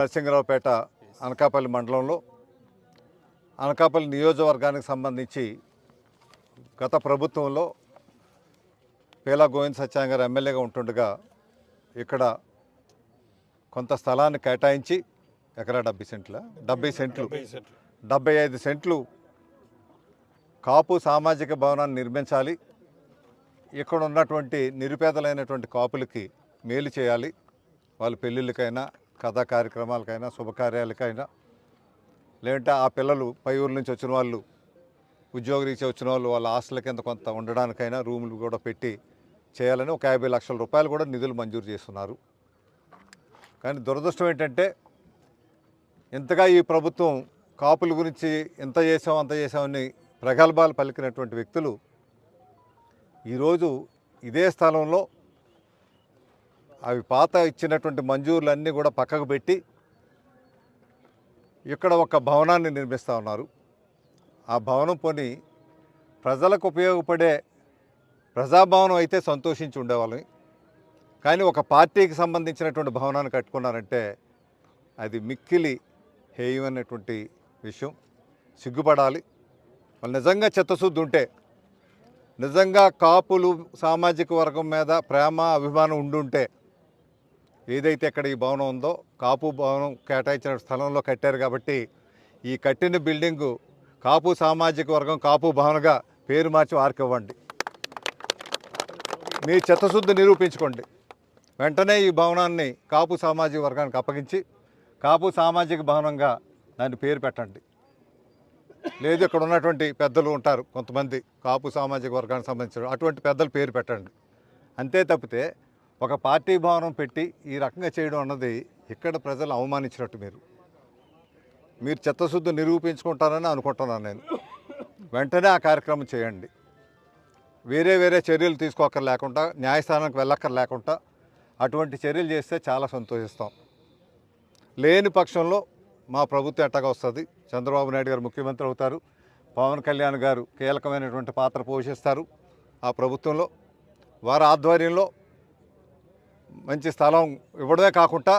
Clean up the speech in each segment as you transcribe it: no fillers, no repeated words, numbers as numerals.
నరసింగరావుపేట అనకాపల్లి మండలంలో అనకాపల్లి నియోజకవర్గానికి సంబంధించి గత ప్రభుత్వంలో పేలా గోవింద్ సత్యాన్ గారు ఎమ్మెల్యేగా ఉంటుండగా ఇక్కడ కొంత స్థలాన్ని కేటాయించి ఎకరా 70 సెంట్లు 75 సెంట్లు కాపు సామాజిక భవనాన్ని నిర్మించాలి. ఇక్కడ ఉన్నటువంటి నిరుపేదలైనటువంటి కాపులకి మేలు చేయాలి. వాళ్ళ పెళ్ళిళ్ళకైనా కథా కార్యక్రమాలకైనా శుభకార్యాలకైనా లేదంటే ఆ పిల్లలు పై ఊరు నుంచి వచ్చిన వాళ్ళు ఉద్యోగరీత్యా వచ్చిన వాళ్ళు వాళ్ళ హాస్టల్ కింద కొంత ఉండడానికైనా రూములు కూడా పెట్టి చేయాలని ఒక 50 లక్షల రూపాయలు కూడా నిధులు మంజూరు చేస్తున్నారు. కానీ దురదృష్టం ఏంటంటే ఇంతగా ఈ ప్రభుత్వం కాపుల గురించి ఇంత చేసాం అంత చేసామని ప్రగల్భాలు పలికినటువంటి వ్యక్తులు ఈరోజు ఇదే స్థలంలో అవి పాత ఇచ్చినటువంటి మంజూరులన్నీ కూడా పక్కకు పెట్టి ఇక్కడ ఒక భవనాన్ని నిర్మిస్తూ ఉన్నారు. ఆ భవనం పోని ప్రజలకు ఉపయోగపడే ప్రజాభవనం అయితే సంతోషించి ఉండేవాళ్ళం. కానీ ఒక పార్టీకి సంబంధించినటువంటి భవనాన్ని కట్టుకున్నారంటే అది మిక్కిలి హేయమైనటువంటి విషయం. సిగ్గుపడాలి. వాళ్ళు నిజంగా చిత్తశుద్ధి ఉంటే, నిజంగా కాపులు సామాజిక వర్గం మీద ప్రేమ అభిమానం ఉండుంటే ఏదైతే ఇక్కడ ఈ భవనం ఉందో కాపు భవనం కేటాయించిన స్థలంలో కట్టారు కాబట్టి ఈ కట్టిన బిల్డింగు కాపు సామాజిక వర్గం కాపు భవన్గా పేరు మార్చి వారికి ఇవ్వండి. మీ చిత్తశుద్ధి నిరూపించుకోండి. వెంటనే ఈ భవనాన్ని కాపు సామాజిక వర్గానికి అప్పగించి కాపు సామాజిక భవనంగా దాన్ని పేరు పెట్టండి. లేదు ఇక్కడ ఉన్నటువంటి పెద్దలు ఉంటారు కొంతమంది కాపు సామాజిక వర్గానికి సంబంధించిన అటువంటి పెద్దలు పేరు పెట్టండి. అంతే తప్పితే ఒక పార్టీ భవనం పెట్టి ఈ రకంగా చేయడం అన్నది ఇక్కడ ప్రజలు అవమానించినట్టు. మీరు చిత్తశుద్ధి నిరూపించుకుంటారని అనుకుంటున్నాను నేను. వెంటనే ఆ కార్యక్రమం చేయండి. వేరే చర్యలు తీసుకోక్కర్లేకుండా న్యాయస్థానానికి వెళ్ళక్కర్లేకుండా అటువంటి చర్యలు చేస్తే చాలా సంతోషిస్తాం. లేని పక్షంలో మా ప్రభుత్వం ఎట్టగా వస్తుంది. చంద్రబాబు నాయుడు గారు ముఖ్యమంత్రి అవుతారు. పవన్ కళ్యాణ్ గారు కీలకమైనటువంటి పాత్ర పోషిస్తారు ఆ ప్రభుత్వంలో. వారి ఆధ్వర్యంలో మంచి స్థలం ఇవ్వడమే కాకుండా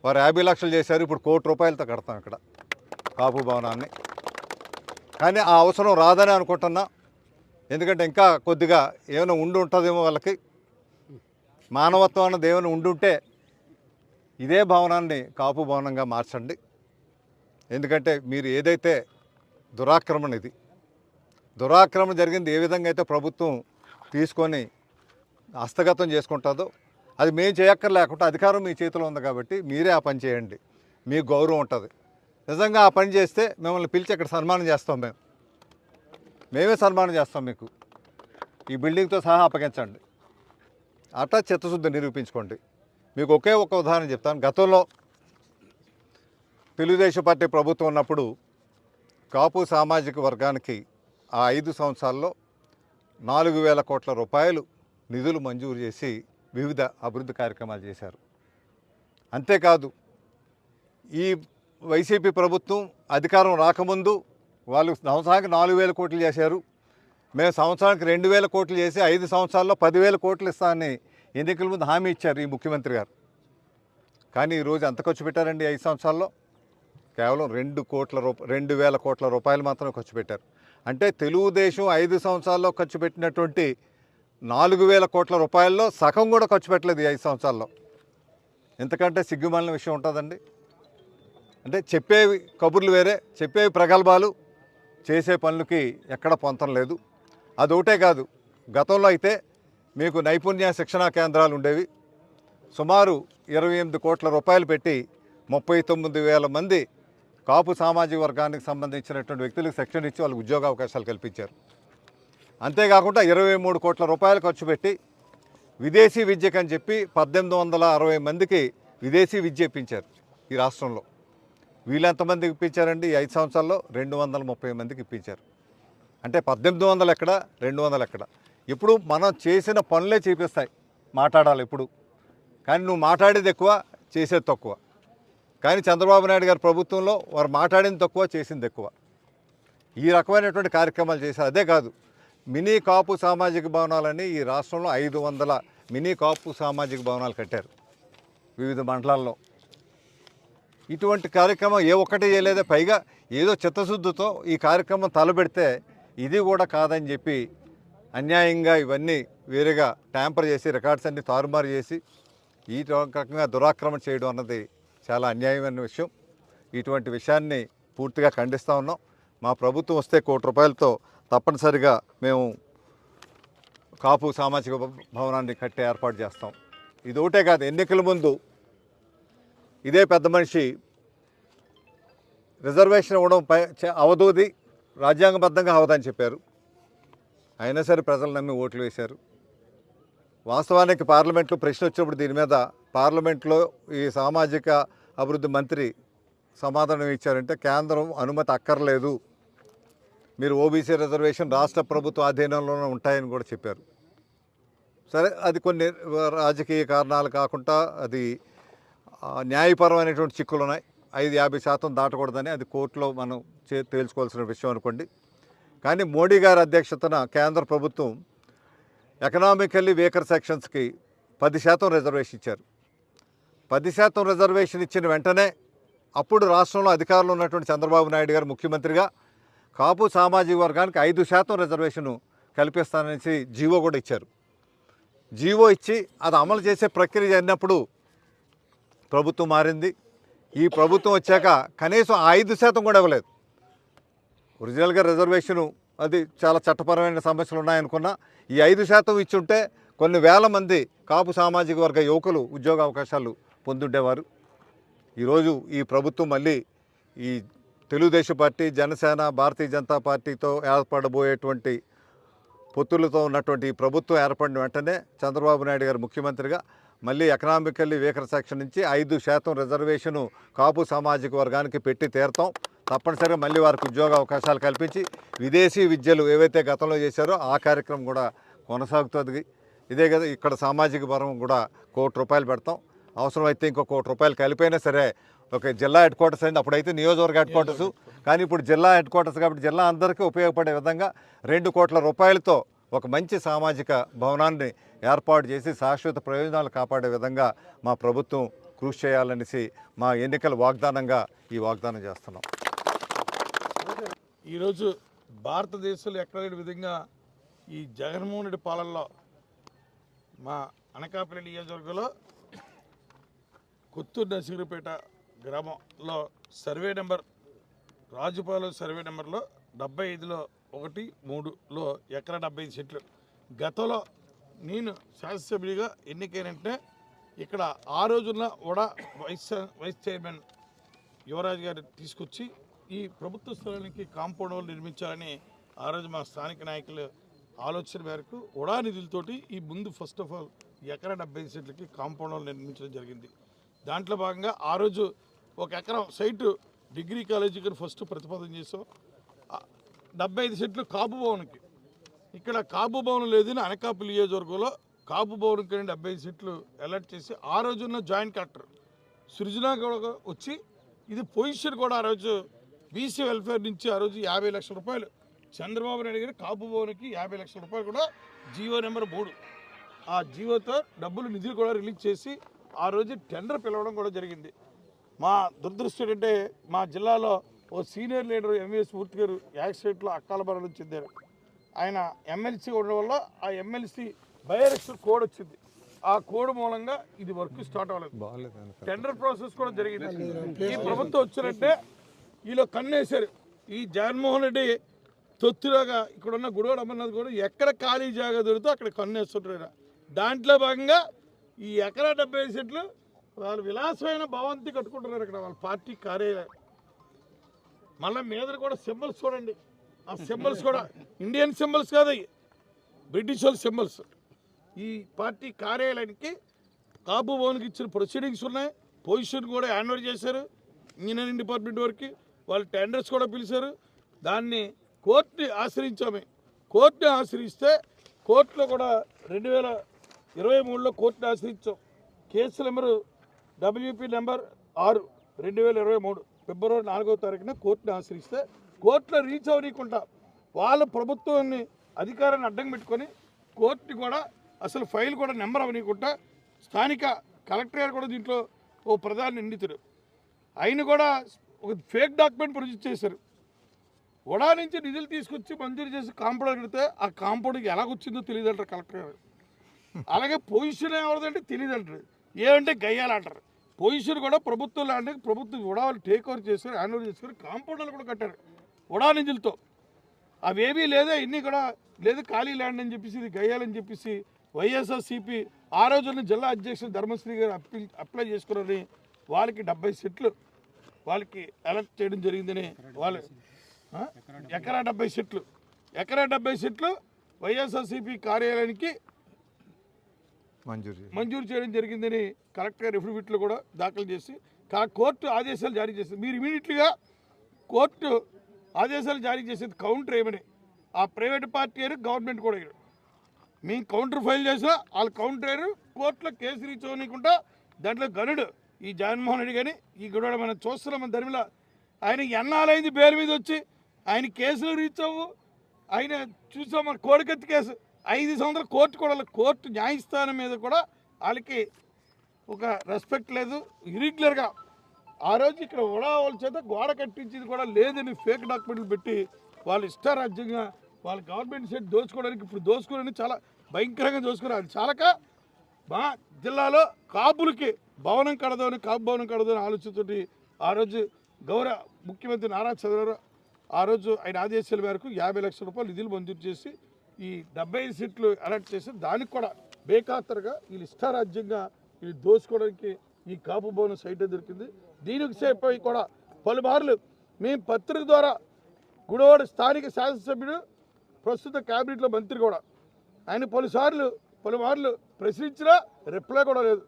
వారు 50 లక్షలు చేశారు. ఇప్పుడు ₹1 కోటితో కడతాం ఇక్కడ కాపు భవనాన్ని. కానీ ఆ అవసరం రాదని అనుకుంటున్నా. ఎందుకంటే ఇంకా కొద్దిగా ఏమైనా ఉంటుందేమో వాళ్ళకి మానవత్వం అన్నది ఏమైనా ఉండుంటే ఇదే భవనాన్ని కాపు భవనంగా మార్చండి. ఎందుకంటే మీరు ఏదైతే దురాక్రమణ ఇది దురాక్రమణ జరిగింది ఏ విధంగా అయితే ప్రభుత్వం తీసుకొని హస్తగతం చేసుకుంటుందో అది మేము చేయక్కర్లేకుండా అధికారం మీ చేతిలో ఉంది కాబట్టి మీరే ఆ పని చేయండి. మీకు గౌరవం ఉంటుంది. నిజంగా ఆ పని చేస్తే మిమ్మల్ని పిలిచి ఇక్కడ సన్మానం చేస్తాం. మేమే సన్మానం చేస్తాం. మీకు ఈ బిల్డింగ్తో సహా అప్పగించండి. అట్లా చిత్తశుద్ధి నిరూపించుకోండి. మీకు ఒకే ఒక ఉదాహరణ చెప్తాను. గతంలో తెలుగుదేశం పార్టీ ప్రభుత్వం ఉన్నప్పుడు కాపు సామాజిక వర్గానికి ఆ 5 సంవత్సరాల్లో 4,000 కోట్ల రూపాయలు నిధులు మంజూరు చేసి వివిధ అభివృద్ధి కార్యక్రమాలు చేశారు. అంతేకాదు ఈ వైసీపీ ప్రభుత్వం అధికారం రాకముందు వాళ్ళు సంవత్సరానికి 4,000 కోట్లు చేశారు. మేము సంవత్సరానికి 2,000 కోట్లు చేసి 5 సంవత్సరాల్లో 10,000 కోట్లు ఇస్తామని ఎన్నికల ముందు హామీ ఇచ్చారు ఈ ముఖ్యమంత్రి గారు. కానీ ఈరోజు ఎంత ఖర్చు పెట్టారండి? 5 సంవత్సరాల్లో కేవలం 2,000 కోట్ల రూపాయలు మాత్రమే ఖర్చు పెట్టారు. అంటే తెలుగుదేశం 5 సంవత్సరాల్లో ఖర్చు పెట్టినటువంటి 4,000 కోట్ల రూపాయల్లో సగం కూడా ఖర్చు పెట్టలేదు ఈ 5 సంవత్సరాల్లో. ఎంతకంటే సిగ్గుమాలిన విషయం ఉంటుందండి. అంటే చెప్పేవి కబుర్లు వేరే, చెప్పేవి ప్రగల్భాలు, చేసే పనులకి ఎక్కడ పొంతం లేదు. అదొకటే కాదు, గతంలో అయితే మీకు నైపుణ్య శిక్షణా కేంద్రాలు ఉండేవి. సుమారు 28 కోట్ల రూపాయలు పెట్టి 39,000 మంది కాపు సామాజిక వర్గానికి సంబంధించినటువంటి వ్యక్తులకు శిక్షణ ఇచ్చి వాళ్ళకి ఉద్యోగ అవకాశాలు కల్పించారు. అంతేకాకుండా 23 కోట్ల రూపాయలు ఖర్చు పెట్టి విదేశీ విద్యకని చెప్పి 1,860 మందికి విదేశీ విద్య ఇప్పించారు ఈ రాష్ట్రంలో. వీళ్ళు ఎంతమందికి ఇప్పించారండి? ఈ 5 సంవత్సరాల్లో 230 మందికి ఇప్పించారు. అంటే 1,800 ఎక్కడ, 200 ఎక్కడ? ఇప్పుడు మనం చేసిన పనులే చూపిస్తాయి. మాట్లాడాలి ఎప్పుడు. కానీ నువ్వు మాట్లాడేది ఎక్కువ, చేసేది తక్కువ. కానీ చంద్రబాబు నాయుడు గారి ప్రభుత్వంలో వారు మాట్లాడింది తక్కువ, చేసింది ఎక్కువ. ఈ రకమైనటువంటి కార్యక్రమాలు చేశారు. అదే కాదు, మినీ కాపు సామాజిక భవనాలని ఈ రాష్ట్రంలో 500 మినీ కాపు సామాజిక భవనాలు కట్టారు వివిధ మండలాల్లో. ఇటువంటి కార్యక్రమం ఏ ఒక్కటి చేయలేదే, పైగా ఏదో చిత్తశుద్ధితో ఈ కార్యక్రమం తలపెడితే ఇది కూడా కాదని చెప్పి అన్యాయంగా ఇవన్నీ వేరేగా ట్యాంపర్ చేసి రికార్డ్స్ అన్ని తారుమారు చేసి ఈ రకంగా దురాక్రమణ చేయడం అన్నది చాలా అన్యాయమైన విషయం. ఇటువంటి విషయాన్ని పూర్తిగా ఖండిస్తూ ఉన్నాం. మా ప్రభుత్వం వస్తే ₹1,00,00,000తో తప్పనిసరిగా మేము కాపు సామాజిక భవనాన్ని కట్టే ఏర్పాటు చేస్తాం. ఇది ఒకటే కాదు, ఎన్నికల ముందు ఇదే పెద్ద మనిషి రిజర్వేషన్ ఇవ్వడం అవధూది, రాజ్యాంగబద్ధంగా అవదని చెప్పారు. అయినా సరే ప్రజలు నమ్మి ఓట్లు వేశారు. వాస్తవానికి పార్లమెంట్లో ప్రశ్న వచ్చినప్పుడు దీని మీద పార్లమెంట్లో ఈ సామాజిక అభివృద్ధి మంత్రి సమాధానం ఇచ్చారంటే కేంద్రం అనుమతి అక్కర్లేదు, మీరు ఓబీసీ రిజర్వేషన్ రాష్ట్ర ప్రభుత్వ ఆధీనంలోనే ఉంటాయని కూడా చెప్పారు. సరే, అది కొన్ని రాజకీయ కారణాలు కాకుండా అది న్యాయపరమైనటువంటి చిక్కులు ఉన్నాయి. 50% దాటకూడదని అది కోర్టులో మనం తేల్చుకోవాల్సిన విషయం అనుకోండి. కానీ మోడీ గారి అధ్యక్షతన కేంద్ర ప్రభుత్వం ఎకనామికల్లీ వీకర్ సెక్షన్స్కి 10% రిజర్వేషన్ ఇచ్చారు. 10% రిజర్వేషన్ ఇచ్చిన వెంటనే అప్పుడు రాష్ట్రంలో అధికారంలో ఉన్నటువంటి చంద్రబాబు నాయుడు గారు ముఖ్యమంత్రిగా కాపు సామాజిక వర్గానికి 5% రిజర్వేషను కల్పిస్తాననేసి జీవో కూడా ఇచ్చారు. జీవో ఇచ్చి అది అమలు చేసే ప్రక్రియ జరిగినప్పుడు ప్రభుత్వం మారింది. ఈ ప్రభుత్వం వచ్చాక కనీసం 5% కూడా ఇవ్వలేదు. ఒరిజినల్గా రిజర్వేషను అది చాలా చట్టపరమైన సమస్యలు ఉన్నాయనుకున్నా ఈ 5% ఇచ్చుంటే కొన్ని వేల మంది కాపు సామాజిక వర్గ యువకులు ఉద్యోగ అవకాశాలు పొందుండేవారు. ఈరోజు ఈ ప్రభుత్వం మళ్ళీ ఈ తెలుగుదేశం పార్టీ, జనసేన, భారతీయ జనతా పార్టీతో ఏర్పడబోయేటువంటి పొత్తులతో ఉన్నటువంటి ఈ ప్రభుత్వం ఏర్పడిన వెంటనే చంద్రబాబు నాయుడు గారు ముఖ్యమంత్రిగా మళ్ళీ ఎకనామికల్లీ వీకర్ సెక్షన్ నుంచి 5% రిజర్వేషను కాపు సామాజిక వర్గానికి పెట్టి తీరతాం. తప్పనిసరిగా మళ్ళీ వారికి ఉద్యోగ అవకాశాలు కల్పించి విదేశీ విద్యలు ఏవైతే గతంలో చేశారో ఆ కార్యక్రమం కూడా కొనసాగుతుంది. ఇదే కదా ఇక్కడ సామాజిక భరం కూడా ₹1,00,00,000 పెడతాం. అవసరమైతే ఇంకో ₹1,00,00,000 కలిపైనా సరే ఒక జిల్లా హెడ్ క్వార్టర్స్ అయింది, అప్పుడైతే నియోజకవర్గ హెడ్ క్వార్టర్స్, కానీ ఇప్పుడు జిల్లా హెడ్ క్వార్టర్స్ కాబట్టి జిల్లా అందరికీ ఉపయోగపడే విధంగా ₹2,00,00,000తో ఒక మంచి సామాజిక భవనాన్ని ఏర్పాటు చేసి శాశ్వత ప్రయోజనాలు కాపాడే విధంగా మా ప్రభుత్వం కృషి చేయాలనేసి మా ఎన్నికల వాగ్దానంగా ఈ వాగ్దానం చేస్తున్నాం. ఈరోజు భారతదేశంలో ఎక్కడ లేని విధంగా ఈ జగన్మోహన్ రెడ్డి పాలనలో మా అనకాపల్లి నియోజకవర్గంలో కొత్తూరు నరసింహపేట గ్రామంలో సర్వే నెంబర్ రాజుపాలెం సర్వే నెంబర్లో 75లో 1/3లో ఎకరా 75 సెంట్లు. గతంలో నేను శాసనసభ్యుడిగా ఎన్నికైనంటే ఇక్కడ ఆ రోజున కూడా వైస్ చైర్మన్ యువరాజు గారు తీసుకొచ్చి ఈ ప్రభుత్వ స్థలానికి కాంపౌండ్ వాల్ నిర్మించాలని ఆ రోజు మా స్థానిక నాయకులు ఆలోచన మేరకు ఉడా నిధులతోటి ఈ ముందు ఫస్ట్ ఆఫ్ ఆల్ ఎకరా 75 సెంట్లకి కాంపౌండ్ వాల్ నిర్మించడం జరిగింది. దాంట్లో భాగంగా ఆ రోజు 1 ఎకరం సైటు డిగ్రీ కాలేజీకి ఫస్ట్ ప్రతిపాదన చేసాం. 75 సెంట్లు కాపు భవన్కి. ఇక్కడ కాపు భవనం లేదని అనకాపల్లి నియోజకవర్గంలో కాపు భవన్కి 75 సెంట్లు అలర్ట్ చేసి ఆ రోజున్న జాయింట్ కలెక్టర్ సృజన కూడా వచ్చి ఇది పొజిషన్ కూడా ఆ రోజు బీసీ వెల్ఫేర్ నుంచి ఆ రోజు ₹50 లక్షల చంద్రబాబు నాయుడు గారు కాపు భవన్కి ₹50 లక్షల కూడా జీవో నెంబర్ 3 ఆ జీవోతో డబ్బులు నిధులు కూడా రిలీజ్ చేసి ఆ రోజు టెండర్ పిలవడం కూడా జరిగింది. మా దురదృష్టం అంటే మా జిల్లాలో ఓ సీనియర్ లీడర్ ఎంవీఎస్ మూర్తి గారు యాక్సిడెంట్లో అక్కాల మరణం చెందారు. ఆయన ఎమ్మెల్సీ ఉండడం వల్ల ఆ ఎమ్మెల్సీ బై ఎలక్షన్ కోడ్ వచ్చింది. ఆ కోడ్ మూలంగా ఇది వర్క్ స్టార్ట్ అవ్వలేదు. టెండర్ ప్రాసెస్ కూడా జరిగింది. ఈ ప్రభుత్వం వచ్చినట్టే వీళ్ళు కన్నేశారు. ఈ జగన్మోహన్ రెడ్డి తొత్తులాగా ఇక్కడున్న గుడివాడ అమర్నాథ్ కూడా ఎక్కడ ఖాళీ జాగా దొరికితే అక్కడ కన్నేస్తుంటారు. దాంట్లో భాగంగా ఈ ఎకరా 75 సెంట్లు వాళ్ళు విలాసమైన భవంతి కట్టుకుంటున్నారు. ఇక్కడ వాళ్ళ పార్టీ కార్యాలయం మళ్ళీ మీద కూడా సింబల్స్ చూడండి. ఆ సింబల్స్ కూడా ఇండియన్ సింబల్స్ కాదు, బ్రిటిష్ వాళ్ళ సింబల్స్. ఈ పార్టీ కార్యాలయానికి కాపు భవన్కి ఇచ్చిన ప్రొసీడింగ్స్ ఉన్నాయి. పొజిషన్ కూడా హ్యాండ్ ఓవర్ చేశారు ఇంజనీరింగ్ డిపార్ట్మెంట్ వరకు. వాళ్ళు టెండర్స్ కూడా పిలిచారు. దాన్ని కోర్టుని ఆశ్రయించాము. కోర్టుని ఆశ్రయిస్తే కోర్టులో కూడా 2023లో కోర్టుని ఆశ్రయించాం. కేసు నెంబరు WP నెంబర్ 6 2023 ఫిబ్రవరి 4వ తారీఖున కోర్టుని ఆశ్రయిస్తే కోర్టులో రీచ్ అవ్వకుండా వాళ్ళ ప్రభుత్వాన్ని అధికారాన్ని అడ్డం పెట్టుకొని కోర్టుని కూడా అసలు ఫైల్ కూడా నెంబర్ అవ్వనీయకుండా స్థానిక కలెక్టర్ గారు కూడా దీంట్లో ఓ ప్రధాన నిందితుడు. ఆయన కూడా ఒక ఫేక్ డాక్యుమెంట్ ప్రొడ్యూస్ చేశారు. వడా నుంచి నిధులు తీసుకొచ్చి మంజూరు చేసి కాంపౌండ్ కడితే ఆ కాంపౌండ్కి ఎలాగొచ్చిందో తెలియదు అంటారు కలెక్టర్ గారు. అలాగే పొజిషన్ ఎవరిదంటే తెలియదు అంటారు. ఏమంటే గయ్యాలు అంటారు. పొజిషన్ కూడా ప్రభుత్వం ల్యాండ్, ప్రభుత్వం వడాలు టేక్ ఓవర్ చేశారు, హ్యాండ్ ఓవర్ చేసుకుని కాంపౌండర్లు కూడా కట్టారు వడా నిధులతో. అవేమీ లేదా, ఇన్ని కూడా లేదు ఖాళీ ల్యాండ్ అని చెప్పేసి ఇది గయ్యాలని చెప్పేసి వైఎస్ఆర్సీపీ ఆ రోజున జిల్లా అధ్యక్షుడు ధర్మశ్రీ గారు అప్లై చేసుకున్నారని వాళ్ళకి 70 సెట్లు వాళ్ళకి అలర్ట్ చేయడం జరిగిందని వాళ్ళు ఎకరా 70 సెట్లు వైఎస్ఆర్సీపీ కార్యాలయానికి మంజూరు చేయడం జరిగిందని కలెక్టర్ ఎఫిడవిట్లో కూడా దాఖలు చేసి కోర్టు ఆదేశాలు జారీ చేసింది. మీరు ఇమీడియట్లీగా కోర్టు ఆదేశాలు జారీ చేసేది కౌంటర్ ఏమని ఆ ప్రైవేట్ పార్టీ అయినా గవర్నమెంట్ కూడా మేము కౌంటర్ ఫైల్ చేసినా వాళ్ళు కౌంటర్ అయ్యారు. కోర్టులో కేసు రీచ్ అవ్వకుండా దాంట్లో గనుడు ఈ జగన్మోహన్ రెడ్డి కానీ ఈ గొడవ మనం చూస్తున్నాం. మన ధర్మిలో ఆయన ఎన్నాలైంది బెయిల్ మీద వచ్చి ఆయన కేసులు రీచ్ అవ్వు. ఆయన చూసాం మన కోడికత్తి కేసు 5 సంవత్సరాలు కోర్టు కూడా కోర్టు న్యాయస్థానం మీద కూడా వాళ్ళకి ఒక రెస్పెక్ట్ లేదు. ఇరెగ్యులర్గా ఆ రోజు ఇక్కడ వాళ్ళ చేత గోడ కట్టించింది కూడా లేదని ఫేక్ డాక్యుమెంట్లు పెట్టి వాళ్ళు ఇష్టారాజ్యంగా వాళ్ళ గవర్నమెంట్ సైడ్ దోచుకోవడానికి ఇప్పుడు దోచుకోవడానికి చాలా భయంకరంగా దోచుకున్నారు. అది చాలక మా జిల్లాలో కాపులకి భవనం కడదామని కాపు భవనం కడదామని ఆలోచనతోటి ఆ రోజు గౌరవ ముఖ్యమంత్రి నారా చంద్రబాబు ఆ రోజు ఆయన ఆదేశాల మేరకు 50 లక్షల రూపాయలు నిధులు మంజూరు చేసి ఈ 75 సీట్లు అలర్ట్ చేసి దానికి కూడా బేఖాతరుగా వీళ్ళు ఇష్టారాజ్యంగా వీళ్ళు దోచుకోవడానికి ఈ కాపు భవనం సైట్ దొరికింది. దీనికి సేపై కూడా పలుమార్లు మేము పత్రిక ద్వారా గుడివాడ స్థానిక శాసనసభ్యుడు ప్రస్తుత క్యాబినెట్లో మంత్రి కూడా ఆయన పలుమార్లు ప్రశ్నించినా రిప్లై కూడా లేదు.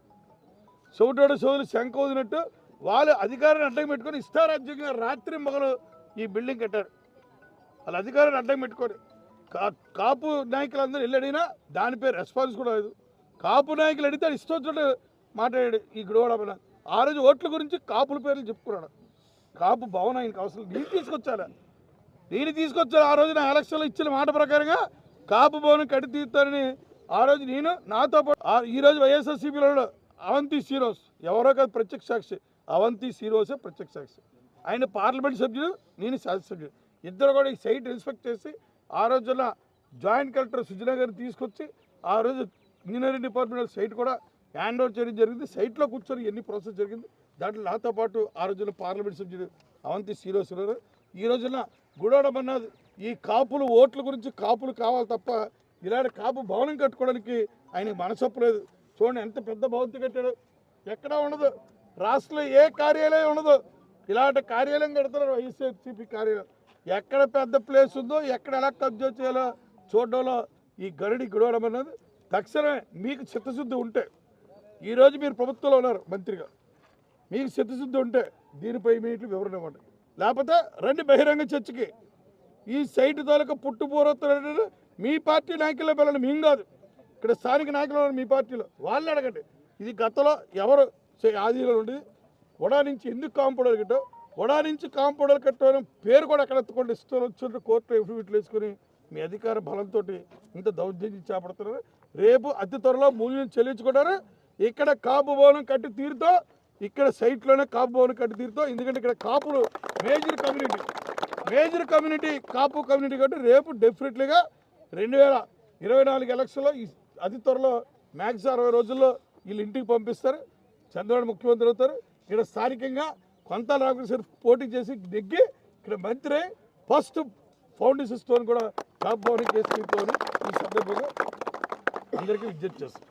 చౌటోడు సోదరులు శంఖ వదినట్టు వాళ్ళు అధికారాన్ని అడ్డం పెట్టుకొని ఇష్టారాజ్యంగా రాత్రి మగలు ఈ బిల్డింగ్ కట్టారు. వాళ్ళ అధికారాన్ని అడ్డం పెట్టుకొని కాపు నాయకులందరూ వెళ్ళడినా దానిపై రెస్పాన్స్ కూడా లేదు. కాపు నాయకులు అడిగితే ఇష్టం మాట్లాడాడు ఈ గుడివాడ. ఆ రోజు ఓట్ల గురించి కాపుల పేర్లు చెప్పుకున్నాడు. కాపు భవనం ఆయనకు అవసరం దీన్ని తీసుకొచ్చారు. ఆ రోజు నా ఎలక్షన్లో ఇచ్చిన మాట ప్రకారంగా కాపు భవనం కట్టి తీరుతానని ఆ రోజు నేను నాతో పాటు ఈరోజు వైఎస్ఆర్సీపీలో అవంతి శ్రీనివాస్ ఎవరో కాదు ప్రత్యక్ష సాక్షి. అవంతి శ్రీనివాసే ప్రత్యక్ష సాక్షి. ఆయన పార్లమెంట్ సభ్యుడు, నేను శాసనసభ్యుడు. ఇద్దరు కూడా ఈ సైట్ ఇన్స్పెక్ట్ చేసి ఆ రోజున జాయింట్ కలెక్టర్ సుజనా గారిని తీసుకొచ్చి ఆ రోజు ఇంజనీరింగ్ డిపార్ట్మెంట్ సైట్ కూడా హ్యాండ్ ఓవర్ చేయడం జరిగింది. సైట్లో కూర్చొని ఎన్ని ప్రాసెస్ జరిగింది. దాంట్లో నాతో పాటు ఆ రోజున పార్లమెంట్ సభ్యుడు అవంతి శ్రీనివాస్ ఉన్నారు. ఈ రోజున గుడవడమన్నది ఈ కాపులు ఓట్ల గురించి కాపులు కావాలి తప్ప ఇలాంటి కాపు భవనం కట్టుకోవడానికి ఆయనకి మనసొప్పలేదు. చూడండి ఎంత పెద్ద భవంతి కట్టాడు. ఎక్కడా ఉండదు, రాష్ట్రంలో ఏ కార్యాలయం ఉండదు. ఇలాంటి కార్యాలయం కడుతున్నారు వైఎస్ఆర్సీపీ కార్యాలయం. ఎక్కడ పెద్ద ప్లేస్ ఉందో ఎక్కడ ఎలా కబ్జా చేయాలో చూడడంలో ఈ గరుడి గుడవడం అన్నది తక్షణమే మీకు చిత్తశుద్ధి ఉంటే, ఈరోజు మీరు ప్రభుత్వంలో ఉన్నారు మంత్రిగా, మీకు చిత్తశుద్ధి ఉంటే దీనిపై ఇమీడియట్లీ వివరణ ఇవ్వండి. లేకపోతే రండి బహిరంగ చర్చకి. ఈ సైట్ తాలూకా పుట్టుపూర్వోత్తరాలు మీ పార్టీ నాయకుల్లో వెళ్ళండి, మేము కాదు. ఇక్కడ స్థానిక నాయకులు ఉన్నారు మీ పార్టీలో, వాళ్ళు అడగండి. ఇది గతంలో ఎవరు ఆధీనంలో ఉండేది. వడా నుంచి ఎందుకు కాంపౌండర్ కట్టావు, వడా నుంచి కాంపౌండర్ కట్టడం పేరు కూడా ఎక్కడ ఎత్తుకోండి. ఇష్టం వచ్చినట్టు కోర్టులో ఎఫిడవిట్లు వేసుకుని మీ అధికార బలంతో ఇంత దౌర్జన్యం చేపడుతున్నారు. రేపు అతి త్వరలో మూల్యం చెల్లించుకుంటారు. ఇక్కడ కాపు భవనం కట్టి తీరుతో, ఇక్కడ సైట్లోనే కాపు భవనం కట్టి తీరుతో. ఎందుకంటే ఇక్కడ కాపులు మేజర్ కమ్యూనిటీ కాపు కమ్యూనిటీ కాబట్టి రేపు డెఫినెట్లీగా 2024 ఎలక్షన్లో అతి త్వరలో మ్యాక్సిమం 60 రోజుల్లో వీళ్ళు ఇంటికి పంపిస్తారు. చంద్రబాబు ముఖ్యమంత్రి అవుతారు. ఇక్కడ స్థానికంగా కొంత రామకృష్ణ పోటీ చేసి నెగ్గి ఇక్కడ మంత్రి ఫస్ట్ ఫౌండేషన్ స్టోన్ కూడా కాపు భవనం కేసు తీరుకోని ఈ సందర్భంగా అందరికీ విజ్ఞప్తి చేస్తారు.